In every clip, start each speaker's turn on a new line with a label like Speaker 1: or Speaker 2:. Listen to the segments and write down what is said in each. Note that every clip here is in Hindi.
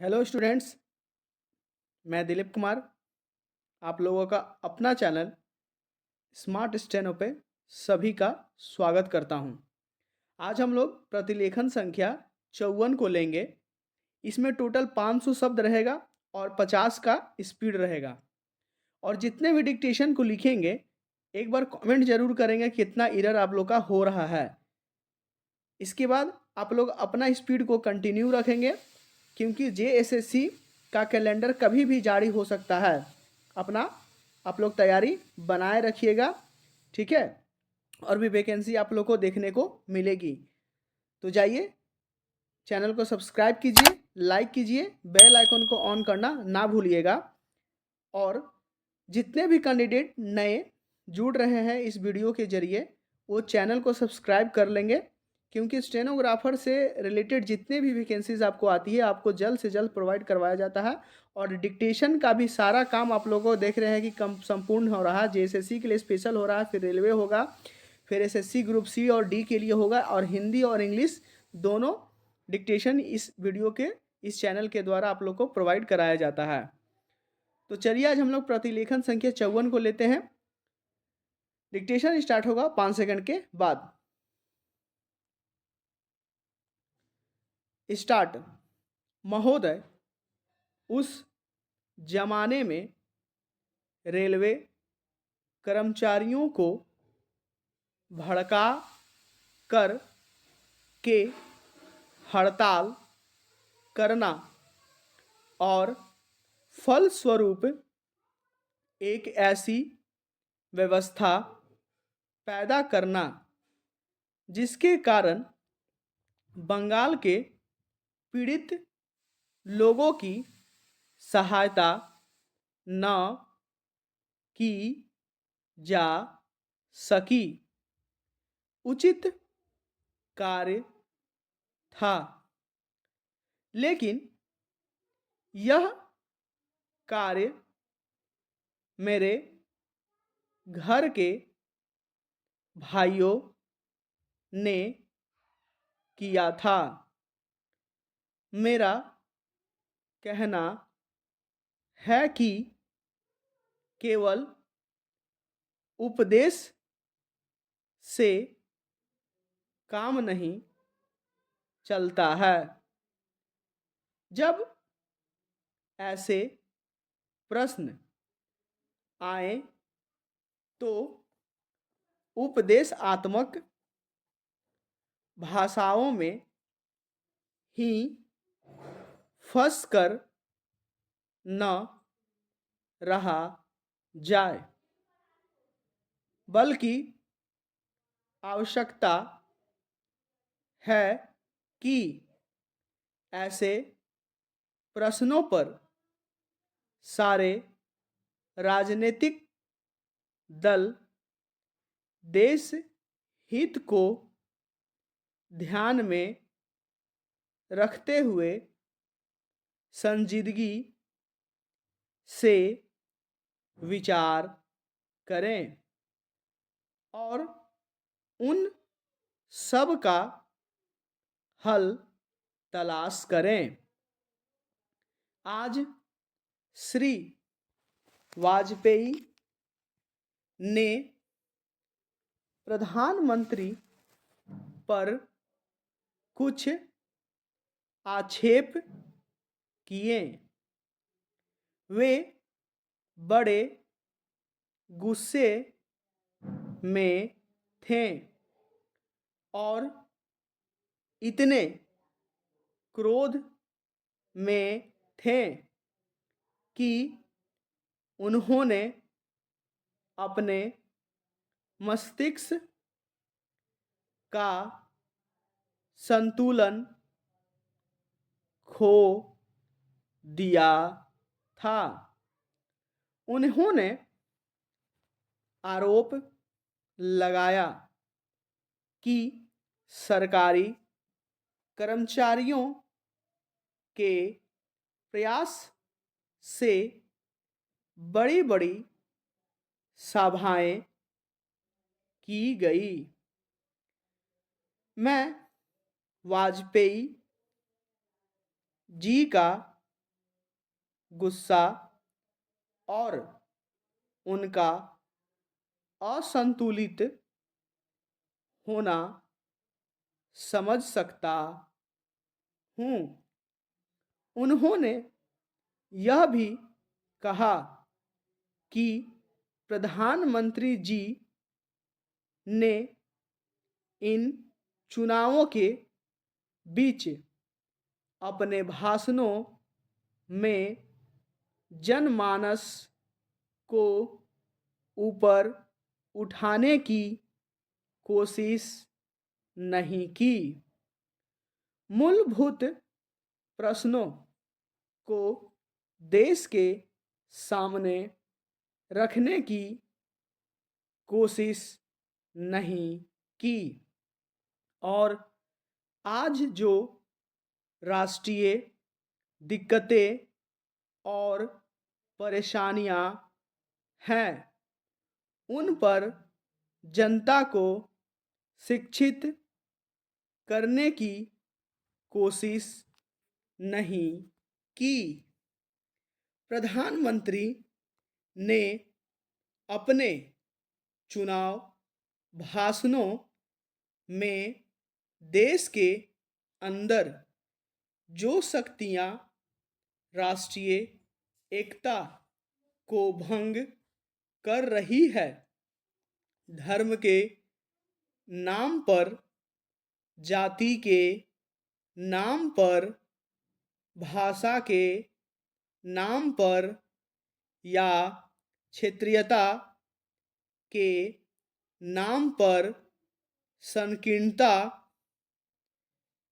Speaker 1: हेलो स्टूडेंट्स, मैं दिलीप कुमार आप लोगों का अपना चैनल स्मार्ट स्टेनो पे सभी का स्वागत करता हूं। आज हम लोग प्रतिलेखन संख्या 54 को लेंगे। इसमें टोटल 500 शब्द रहेगा और 50 का स्पीड रहेगा। और जितने भी डिक्टेशन को लिखेंगे एक बार कमेंट जरूर करेंगे कितना एरर आप लोग का हो रहा है। इसके बाद आप लोग अपना स्पीड को कंटिन्यू रखेंगे क्योंकि जेएसएससी का कैलेंडर कभी भी जारी हो सकता है। अपना आप लोग तैयारी बनाए रखिएगा, ठीक है। और भी वैकेंसी आप लोग को देखने को मिलेगी। तो जाइए, चैनल को सब्सक्राइब कीजिए, लाइक कीजिए, बेल आइकन को ऑन करना ना भूलिएगा। और जितने भी कैंडिडेट नए जुड़ रहे हैं इस वीडियो के जरिए वो चैनल को सब्सक्राइब कर लेंगे क्योंकि स्टेनोग्राफर से रिलेटेड जितने भी वैकेंसीज आपको आती है आपको जल्द से जल्द प्रोवाइड करवाया जाता है। और डिक्टेशन का भी सारा काम आप लोगों को देख रहे हैं कि कम संपूर्ण हो रहा है। जेएसएससी के लिए स्पेशल हो रहा है, फिर रेलवे होगा, फिर एसएससी ग्रुप सी और डी के लिए होगा, और हिंदी और इंग्लिश दोनों डिक्टेशन इस वीडियो के इस चैनल के द्वारा आप लोग को प्रोवाइड कराया जाता है। तो चलिए आज हम लोग प्रतिलेखन संख्या 54 को लेते हैं। डिक्टेशन स्टार्ट होगा 5 सेकंड के बाद। स्टार्ट। महोदय, उस जमाने में रेलवे कर्मचारियों को भड़का कर के हड़ताल करना और फलस्वरूप एक ऐसी व्यवस्था पैदा करना जिसके कारण बंगाल के पीड़ित लोगों की सहायता न की जा सकी, उचित कार्य था। लेकिन यह कार्य मेरे घर के भाइयों ने किया था। मेरा कहना है कि केवल उपदेश से काम नहीं चलता है। जब ऐसे प्रश्न आए तो उपदेशात्मक भाषाओं में ही फंस कर न रहा जाए, बल्कि आवश्यकता है कि ऐसे प्रश्नों पर सारे राजनीतिक दल देश हित को ध्यान में रखते हुए संजीदगी से विचार करें और उन सब का हल तलाश करें। आज श्री वाजपेयी ने प्रधानमंत्री पर कुछ आक्षेप किए। वे बड़े गुस्से में थे और इतने क्रोध में थे कि उन्होंने अपने मस्तिष्क का संतुलन खो दिया था। उन्होंने आरोप लगाया कि सरकारी कर्मचारियों के प्रयास से बड़ी बड़ी सभाएं की गई। मैं वाजपेयी जी का गुस्सा और उनका असंतुलित होना समझ सकता हूँ। उन्होंने यह भी कहा कि प्रधानमंत्री जी ने इन चुनावों के बीच अपने भाषणों में जनमानस को ऊपर उठाने की कोशिश नहीं की। मूलभूत प्रश्नों को देश के सामने रखने की कोशिश नहीं की और आज जो राष्ट्रीय दिक्कतें और परेशानियां हैं उन पर जनता को शिक्षित करने की कोशिश नहीं की। प्रधानमंत्री ने अपने चुनाव भाषणों में देश के अंदर जो शक्तियां राष्ट्रीय एकता को भंग कर रही है, धर्म के नाम पर, जाति के नाम पर, भाषा के नाम पर या क्षेत्रीयता के नाम पर संकीर्णता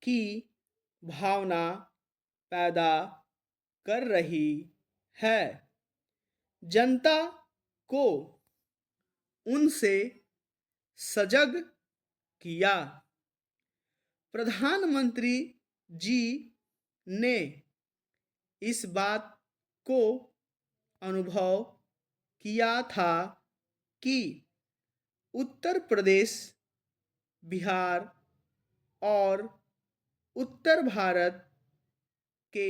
Speaker 1: की भावना पैदा कर रही है। जनता को उनसे सजग किया। प्रधानमंत्री जी ने इस बात को अनुभव किया था कि उत्तर प्रदेश, बिहार और उत्तर भारत के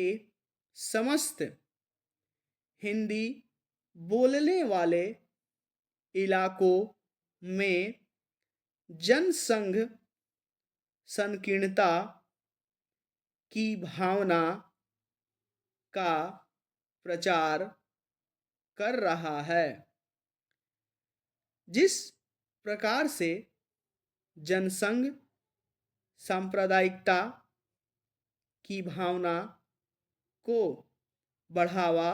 Speaker 1: समस्त हिंदी बोलने वाले इलाकों में जनसंघ संकीर्णता की भावना का प्रचार कर रहा है। जिस प्रकार से जनसंघ सांप्रदायिकता की भावना को बढ़ावा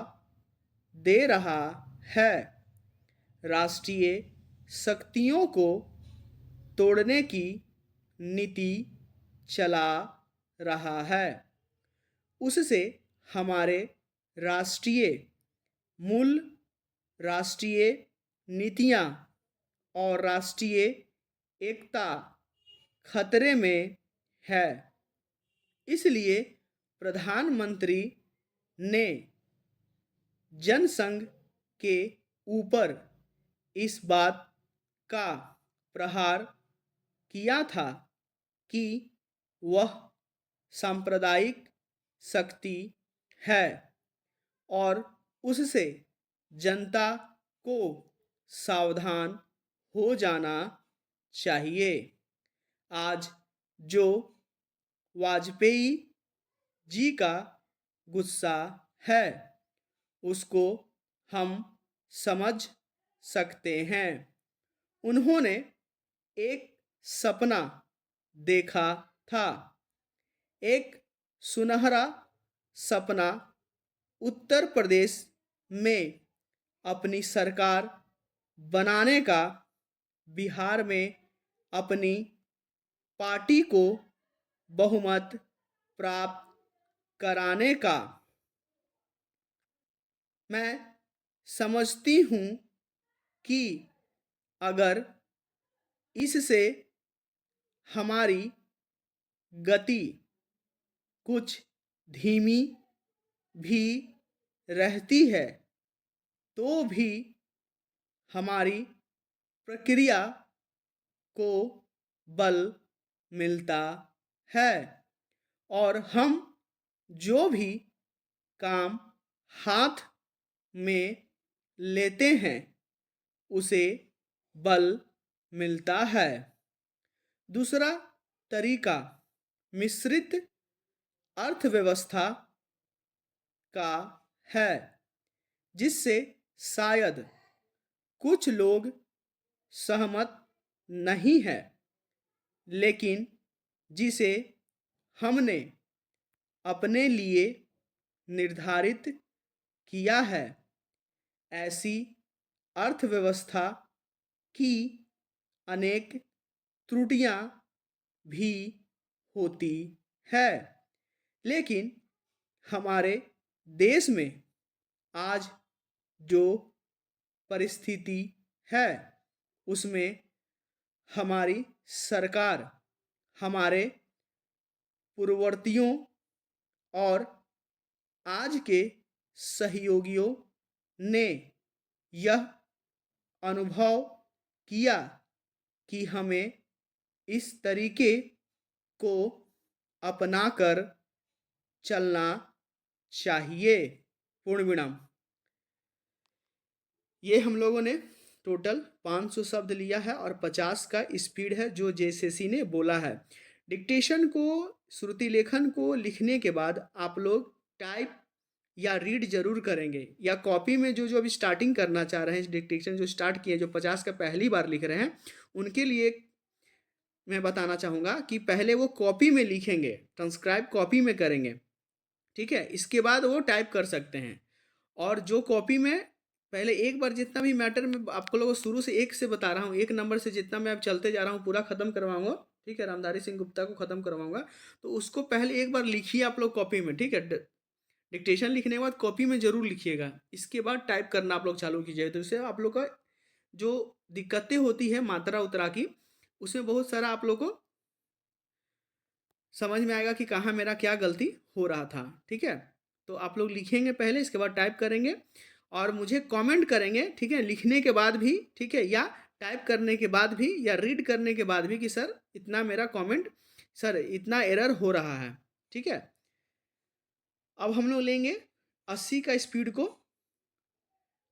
Speaker 1: दे रहा है, राष्ट्रीय शक्तियों को तोड़ने की नीति चला रहा है, उससे हमारे राष्ट्रीय मूल, राष्ट्रीय नीतियां और राष्ट्रीय एकता खतरे में है। इसलिए प्रधानमंत्री ने जनसंघ के ऊपर इस बात का प्रहार किया था कि वह सांप्रदायिक शक्ति है और उससे जनता को सावधान हो जाना चाहिए। आज जो वाजपेयी जी का गुस्सा है उसको हम समझ सकते हैं। उन्होंने एक सपना देखा था, एक सुनहरा सपना, उत्तर प्रदेश में अपनी सरकार बनाने का, बिहार में अपनी पार्टी को बहुमत प्राप्त कराने का। मैं समझती हूँ कि अगर इससे हमारी गति कुछ धीमी भी रहती है तो भी हमारी प्रक्रिया को बल मिलता है और हम जो भी काम हाथ में लेते हैं उसे बल मिलता है। दूसरा तरीका मिश्रित अर्थव्यवस्था का है, जिससे शायद कुछ लोग सहमत नहीं है, लेकिन जिसे हमने अपने लिए निर्धारित किया है। ऐसी अर्थव्यवस्था की अनेक त्रुटियां भी होती है, लेकिन हमारे देश में आज जो परिस्थिति है उसमें हमारी सरकार हमारे पूर्ववर्तियों और आज के सहयोगियों ने यह अनुभव किया कि हमें इस तरीके को अपनाकर चलना चाहिए। पूर्ण विराम। ये हम लोगों ने टोटल 500 शब्द लिया है और 50 का स्पीड है जो जेसीसी ने बोला है। डिक्टेशन को, श्रुति लेखन को लिखने के बाद आप लोग टाइप या रीड जरूर करेंगे, या कॉपी में जो अभी स्टार्टिंग करना चाह रहे हैं, डिक्टेशन जो स्टार्ट किए, जो 50 का पहली बार लिख रहे हैं, उनके लिए मैं बताना चाहूँगा कि पहले वो कॉपी में लिखेंगे, ट्रांसक्राइब कॉपी में करेंगे, ठीक है। इसके बाद वो टाइप कर सकते हैं। और जो कॉपी में पहले एक बार जितना भी मैटर में आपको लोगों को शुरू से एक से बता रहा हूँ, एक नंबर से जितना मैं अब चलते जा रहा हूँ पूरा खत्म करवाऊंगा, ठीक है। रामधारी सिंह गुप्ता को खत्म करवाऊंगा, तो उसको पहले एक बार लिखिए आप लोग कॉपी में, ठीक है। डिक्टेशन लिखने के बाद कॉपी में जरूर लिखिएगा, इसके बाद टाइप करना आप लोग चालू कीजिए। तो इससे आप लोग का जो दिक्कतें होती है मात्रा उतरा की, उसमें बहुत सारा आप लोग को समझ में आएगा कि कहाँ मेरा क्या गलती हो रहा था, ठीक है। तो आप लोग लिखेंगे पहले, इसके बाद टाइप करेंगे और मुझे कमेंट करेंगे, ठीक है, लिखने के बाद भी, ठीक है, या टाइप करने के बाद भी, या रीड करने के बाद भी कि सर इतना मेरा कमेंट, सर इतना एरर हो रहा है, ठीक है। अब हम लोग लेंगे 80 का स्पीड को,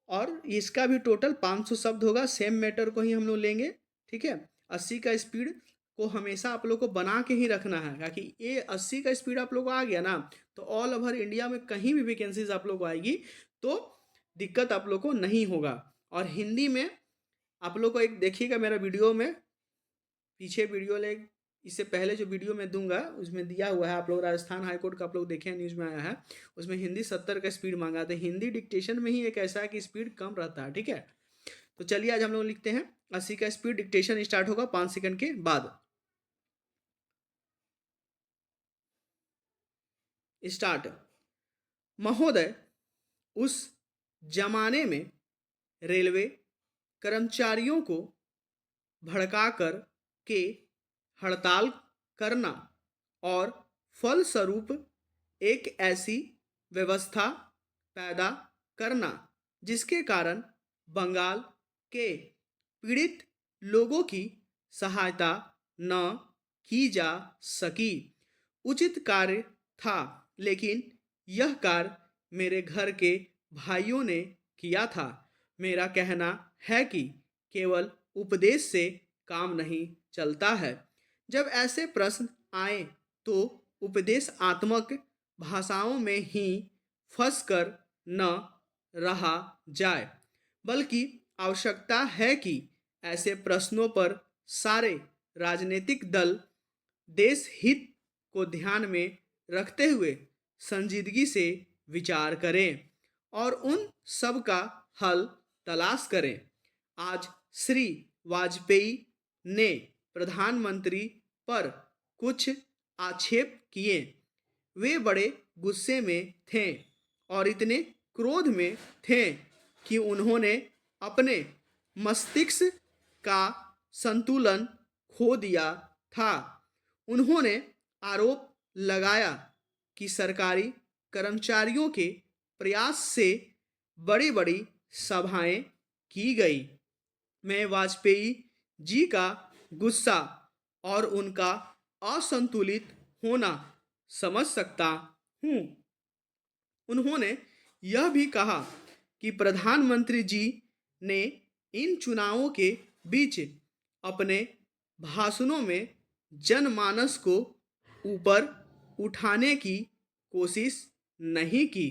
Speaker 1: और इसका भी टोटल 500 शब्द होगा, सेम मैटर को ही हम लोग लेंगे, ठीक है। 80 का स्पीड को हमेशा आप लोग को बना के ही रखना है, ताकि ये 80 का स्पीड आप लोग को आ गया ना, तो ऑल ओवर इंडिया में कहीं भी वैकेंसीज आप लोग को आएगी तो दिक्कत आप लोग को नहीं होगा। और हिंदी में आप लोग को एक देखिएगा मेरा वीडियो में, पीछे वीडियो ले, इससे पहले जो वीडियो मैं दूंगा उसमें दिया हुआ है, आप लोग राजस्थान हाईकोर्ट का आप लोग देखे न्यूज़ में आया है, उसमें हिंदी 70 का स्पीड मांगा था। हिंदी डिक्टेशन में ही एक ऐसा है कि स्पीड कम रहता है, ठीक है। तो चलिए आज हम लोग लिखते हैं 80 का स्पीड। डिक्टेशन स्टार्ट होगा 5 सेकंड के बाद। स्टार्ट। महोदय, उस जमाने में रेलवे कर्मचारियों को भड़काकर के हड़ताल करना और फलस्वरूप एक ऐसी व्यवस्था पैदा करना जिसके कारण बंगाल के पीड़ित लोगों की सहायता न की जा सकी, उचित कार्य था, लेकिन यह कार्य मेरे घर के भाइयों ने किया था। मेरा कहना है कि केवल उपदेश से काम नहीं चलता है। जब ऐसे प्रश्न आए तो उपदेशात्मक भाषाओं में ही फंसकर न रहा जाए, बल्कि आवश्यकता है कि ऐसे प्रश्नों पर सारे राजनीतिक दल देश हित को ध्यान में रखते हुए संजीदगी से विचार करें और उन सब का हल तलाश करें। आज श्री वाजपेयी ने प्रधानमंत्री पर कुछ आक्षेप किए। वे बड़े गुस्से में थे और इतने क्रोध में थे कि उन्होंने अपने मस्तिष्क का संतुलन खो दिया था। उन्होंने आरोप लगाया कि सरकारी कर्मचारियों के प्रयास से बड़ी बड़ी सभाएं की गई। मैं वाजपेयी जी का गुस्सा और उनका असंतुलित होना समझ सकता हूँ। उन्होंने यह भी कहा कि प्रधानमंत्री जी ने इन चुनावों के बीच अपने भाषणों में जनमानस को ऊपर उठाने की कोशिश नहीं की,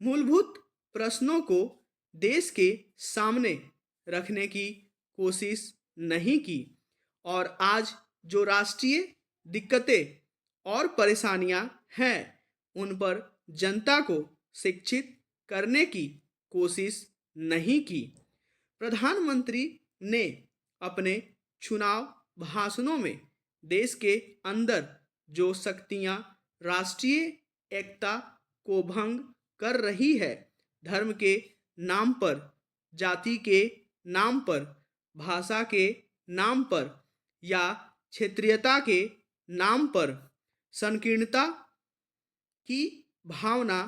Speaker 1: मूलभूत प्रश्नों को देश के सामने रखने की कोशिश नहीं की और आज जो राष्ट्रीय दिक्कतें और परेशानियां हैं उन पर जनता को शिक्षित करने की कोशिश नहीं की। प्रधानमंत्री ने अपने चुनाव भाषणों में देश के अंदर जो शक्तियां राष्ट्रीय एकता को भंग कर रही है, धर्म के नाम पर, जाति के नाम पर, भाषा के नाम पर या क्षेत्रीयता के नाम पर संकीर्णता की भावना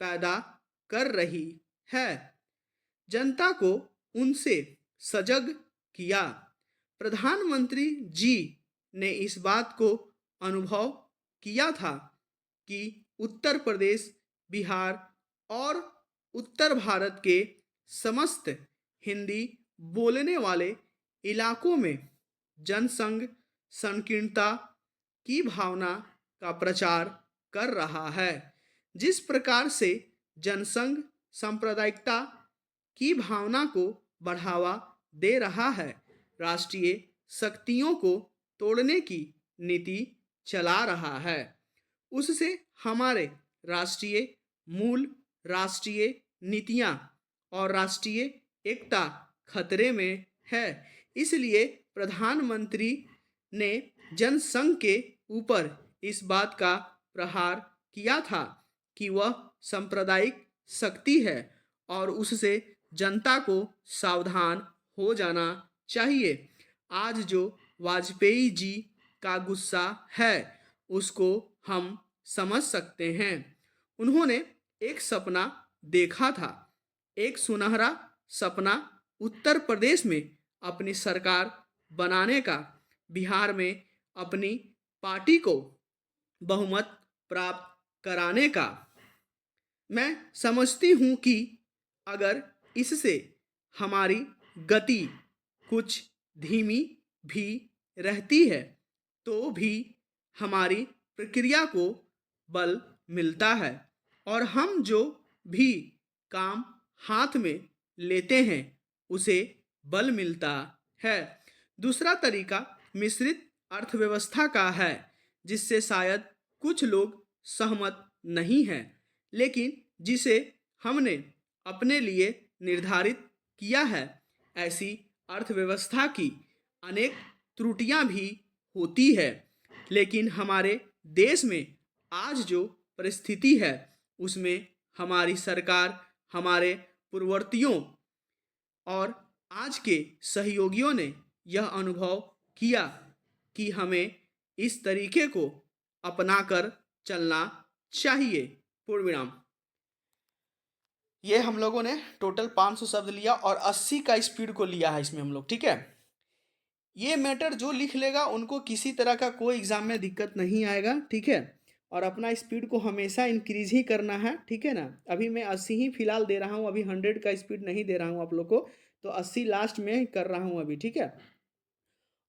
Speaker 1: पैदा कर रही है, जनता को उनसे सजग किया। प्रधानमंत्री जी ने इस बात को अनुभव किया था कि उत्तर प्रदेश, बिहार और उत्तर भारत के समस्त हिंदी बोलने वाले इलाकों में जनसंघ संकीर्णता की भावना का प्रचार कर रहा है। जिस प्रकार से जनसंघ सांप्रदायिकता की भावना को बढ़ावा दे रहा है, राष्ट्रीय शक्तियों को तोड़ने की नीति चला रहा है, उससे हमारे राष्ट्रीय मूल, राष्ट्रीय नीतियां और राष्ट्रीय एकता खतरे में है। इसलिए प्रधानमंत्री ने जनसंघ के ऊपर इस बात का प्रहार किया था कि वह सांप्रदायिक शक्ति है और उससे जनता को सावधान हो जाना चाहिए। आज जो वाजपेयी जी का गुस्सा है उसको हम समझ सकते हैं। उन्होंने एक सपना देखा था, एक सुनहरा सपना उत्तर प्रदेश में अपनी सरकार बनाने का, बिहार में अपनी पार्टी को बहुमत प्राप्त कराने का। मैं समझती हूँ कि अगर इससे हमारी गति कुछ धीमी भी रहती है तो भी हमारी प्रक्रिया को बल मिलता है और हम जो भी काम हाथ में लेते हैं उसे बल मिलता है। दूसरा तरीका मिश्रित अर्थव्यवस्था का है, जिससे शायद कुछ लोग सहमत नहीं हैं, लेकिन जिसे हमने अपने लिए निर्धारित किया है। ऐसी अर्थव्यवस्था की अनेक त्रुटियां भी होती है, लेकिन हमारे देश में आज जो परिस्थिति है उसमें हमारी सरकार, हमारे पूर्ववर्तियों और आज के सहयोगियों ने यह अनुभव किया कि हमें इस तरीके को अपनाकर चलना चाहिए। पूर्ण विराम। ये हम लोगों ने टोटल 500 शब्द लिया और 80 का स्पीड को लिया है इसमें हम लोग, ठीक है। ये मैटर जो लिख लेगा उनको किसी तरह का कोई एग्जाम में दिक्कत नहीं आएगा, ठीक है। और अपना स्पीड को हमेशा इंक्रीज ही करना है, ठीक है ना। अभी मैं 80 ही फिलहाल दे रहा हूँ, अभी 100 का स्पीड नहीं दे रहा हूँ आप लोग को, तो 80 लास्ट में कर रहा हूँ अभी, ठीक है।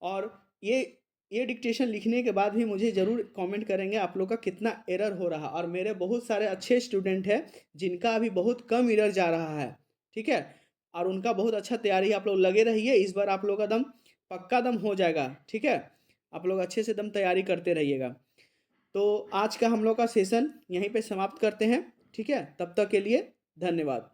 Speaker 1: और ये डिक्टेशन लिखने के बाद भी मुझे ज़रूर कमेंट करेंगे आप लोग का कितना एरर हो रहा। और मेरे बहुत सारे अच्छे स्टूडेंट हैं जिनका अभी बहुत कम एरर जा रहा है, ठीक है। और उनका बहुत अच्छा तैयारी, आप लोग लगे रहिए, इस बार आप लोग का दम पक्का दम हो जाएगा, ठीक है। आप लोग अच्छे से दम तैयारी करते रहिएगा। तो आज का हम लोग का सेशन यहीं पे समाप्त करते हैं, ठीक है। तब तक के लिए धन्यवाद।